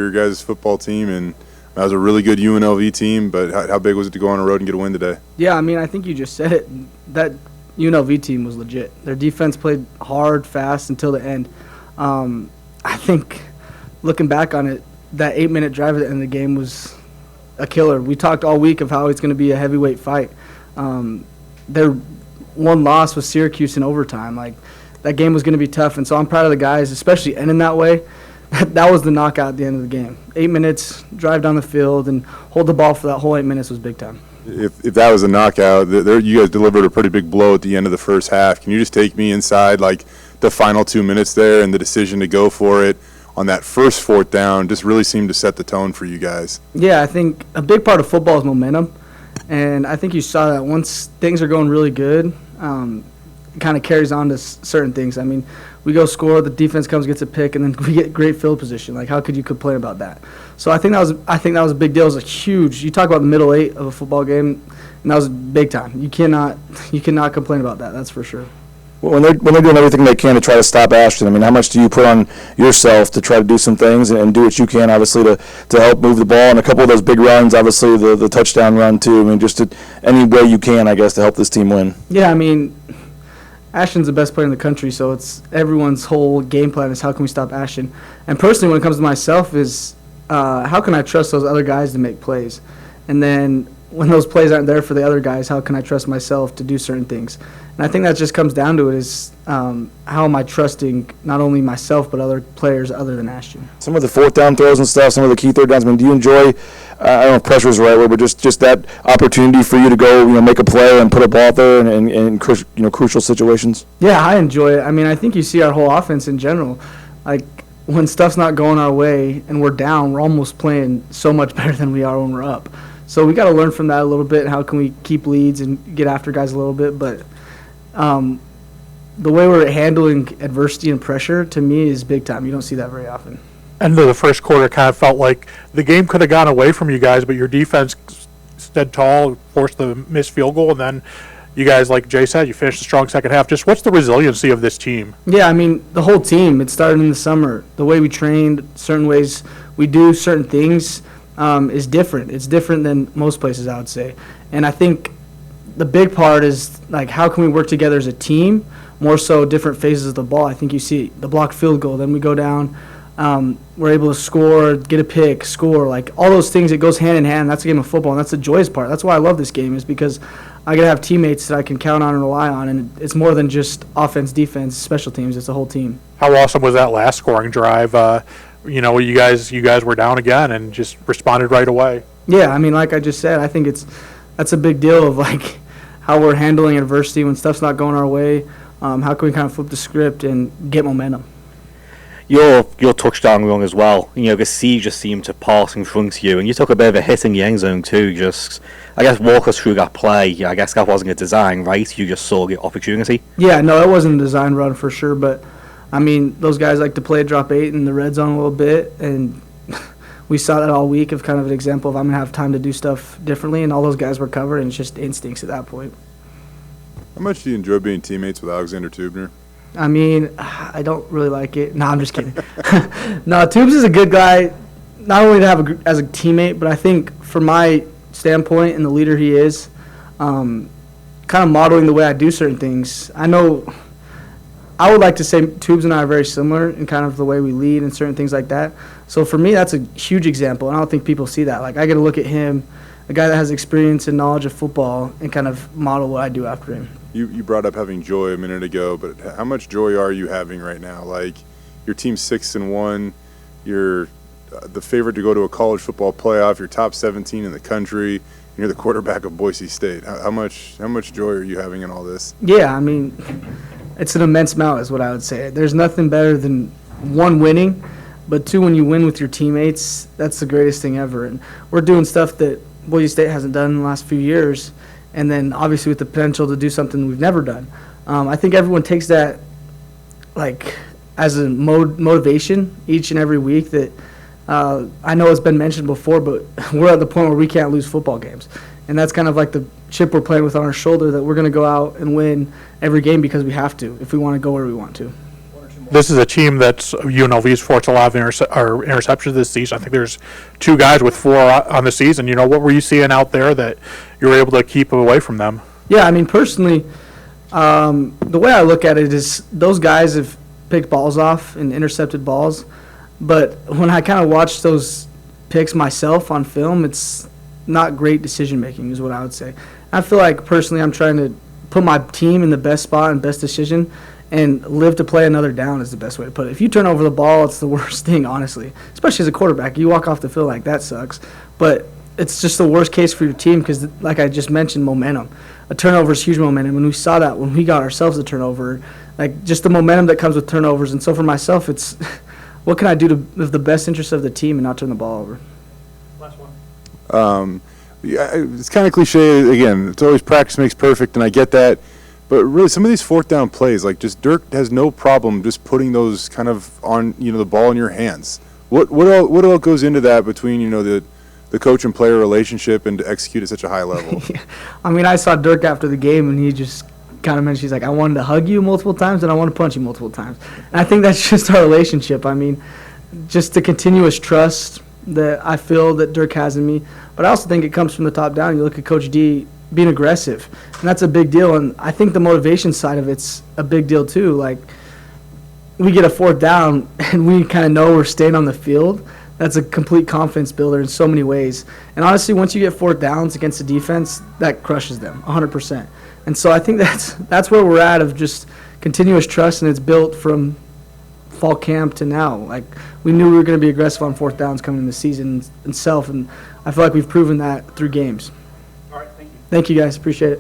your guys' football team, and that was a really good UNLV team, but how big was it to go on the road and get a win today? Yeah, I mean, I think you just said it. That UNLV team was legit. Their defense played hard, fast until the end. I think looking back on it, that 8-minute drive at the end of the game was a killer. We talked all week of how it's going to be a heavyweight fight. Their one loss was Syracuse in overtime. Like, that game was going to be tough, and so I'm proud of the guys, especially ending that way. That was the knockout at the end of the game. 8 minutes, drive down the field, and hold the ball for that whole 8 minutes was big time. If that was a knockout, you guys delivered a pretty big blow at the end of the first half. Can you just take me inside, like, the final 2 minutes there and the decision to go for it on that first fourth down just really seemed to set the tone for you guys? Yeah, I think a big part of football is momentum, and I think you saw that once things are going really good, it kind of carries on to certain things. I mean, we go score, the defense comes, gets a pick, and then we get great field position. Like, how could you complain about that? So I think that was a big deal. It was a huge. You talk about the middle eight of a football game, and that was big time. You cannot complain about that. That's for sure. Well, when they're doing everything they can to try to stop Ashton, I mean, how much do you put on yourself to try to do some things and do what you can, obviously, to help move the ball? And a couple of those big runs, obviously, the touchdown run, too. I mean, just any way you can, I guess, to help this team win. Yeah, I mean, Ashton's the best player in the country, so it's everyone's whole game plan is how can we stop Ashton. And personally, when it comes to myself, is how can I trust those other guys to make plays? And then when those plays aren't there for the other guys, how can I trust myself to do certain things? And I think that just comes down to it is how am I trusting not only myself but other players other than Ashton. Some of the fourth down throws and stuff, some of the key third downs, I mean, do you enjoy, I don't know if pressure is the right word, but just that opportunity for you to go, make a play and put a ball out there in crucial situations? Yeah, I enjoy it. I mean, I think you see our whole offense in general. Like, when stuff's not going our way and we're down, we're almost playing so much better than we are when we're up. So we got to learn from that a little bit. How can we keep leads and get after guys a little bit? But the way we're handling adversity and pressure, to me, is big time. You don't see that very often. End of the first quarter kind of felt like the game could have gone away from you guys, but your defense stood tall, forced the missed field goal, and then you guys, like Jay said, you finished a strong second half. Just what's the resiliency of this team? Yeah, I mean, the whole team. It started in the summer. The way we trained, certain ways we do certain things is different. It's different than most places, I would say. And I think the big part is, like, how can we work together as a team, more so different phases of the ball. I think you see the blocked field goal, then we go down, we're able to score, get a pick, score, like all those things. It goes hand in hand. That's a game of football, and that's the joyous part. That's why I love this game, is because I get to have teammates that I can count on and rely on, and it's more than just offense, defense, special teams. It's a whole team. How awesome was that last scoring drive? You guys were down again and just responded right away. Yeah, I mean, like I just said, I think that's a big deal of, like, how we're handling adversity when stuff's not going our way. How can we kind of flip the script and get momentum? Your touchdown run as well. The sea just seemed to pass in front of you, and you took a bit of a hit in the end zone too. Just, I guess, walk us through that play. I guess that wasn't a design, right? You just saw the opportunity. Yeah, no, it wasn't a design run for sure, but I mean, those guys like to play drop 8 in the red zone a little bit, and we saw that all week of kind of an example of I'm going to have time to do stuff differently, and all those guys were covered, and it's just instincts at that point. How much do you enjoy being teammates with Alexander Tubner? I mean, I don't really like it. No, I'm just kidding. No, Tubes is a good guy, not only to have as a teammate, but I think from my standpoint and the leader he is, kind of modeling the way I do certain things. I would like to say Tubes and I are very similar in kind of the way we lead and certain things like that. So for me, that's a huge example, and I don't think people see that. Like, I get to look at him, a guy that has experience and knowledge of football, and kind of model what I do after him. You brought up having joy a minute ago, but how much joy are you having right now? Like, your team's 6-1, you're the favorite to go to a college football playoff, you're top 17 in the country, and you're the quarterback of Boise State. How much joy are you having in all this? Yeah, I mean, it's an immense amount is what I would say. There's nothing better than, one, winning, but two, when you win with your teammates, that's the greatest thing ever. And we're doing stuff that Boise State hasn't done in the last few years, and then obviously with the potential to do something we've never done. I think everyone takes that, like, as a motivation each and every week that I know it's been mentioned before, but we're at the point where we can't lose football games. And that's kind of like the chip we're playing with on our shoulder, that we're going to go out and win every game because we have to if we want to go where we want to. One or two more this is a team that's UNLV's forced a lot of interceptions this season. I think there's 2 guys with 4 on the season. You know, what were you seeing out there that you were able to keep away from them? Yeah, I mean, personally, the way I look at it is those guys have picked balls off and intercepted balls, but when I kind of watch those picks myself on film, it's not great decision making is what I would say. I feel like personally I'm trying to put my team in the best spot and best decision and live to play another down is the best way to put it. If you turn over the ball, it's the worst thing, honestly, especially as a quarterback. You walk off the field like that sucks, but it's just the worst case for your team because, like I just mentioned, momentum. A turnover is huge momentum, and we saw that when we got ourselves a turnover, like just the momentum that comes with turnovers. And so for myself, it's what can I do to with the best interest of the team and not turn the ball over? Last one. Yeah, it's kind of cliche. Again, it's always practice makes perfect, and I get that. But really, some of these 4th down plays, like just Dirk has no problem just putting those kind of on, the ball in your hands. What all goes into that between, the coach and player relationship and to execute at such a high level? I mean, I saw Dirk after the game, and he just kind of mentioned, he's like, I wanted to hug you multiple times, and I want to punch you multiple times. And I think that's just our relationship. I mean, just the continuous trust that I feel that Dirk has in me. But I also think it comes from the top down. You look at Coach D being aggressive, and that's a big deal. And I think the motivation side of it's a big deal too. Like, we get a 4th down, and we kind of know we're staying on the field. That's a complete confidence builder in so many ways. And honestly, once you get 4th downs against the defense, that crushes them 100%. And so I think that's where we're at, of just continuous trust, and it's built from fall camp to now. Like, we knew we were going to be aggressive on 4th downs coming in the season itself, and I feel like we've proven that through games. All right, thank you. Thank you, guys. Appreciate it.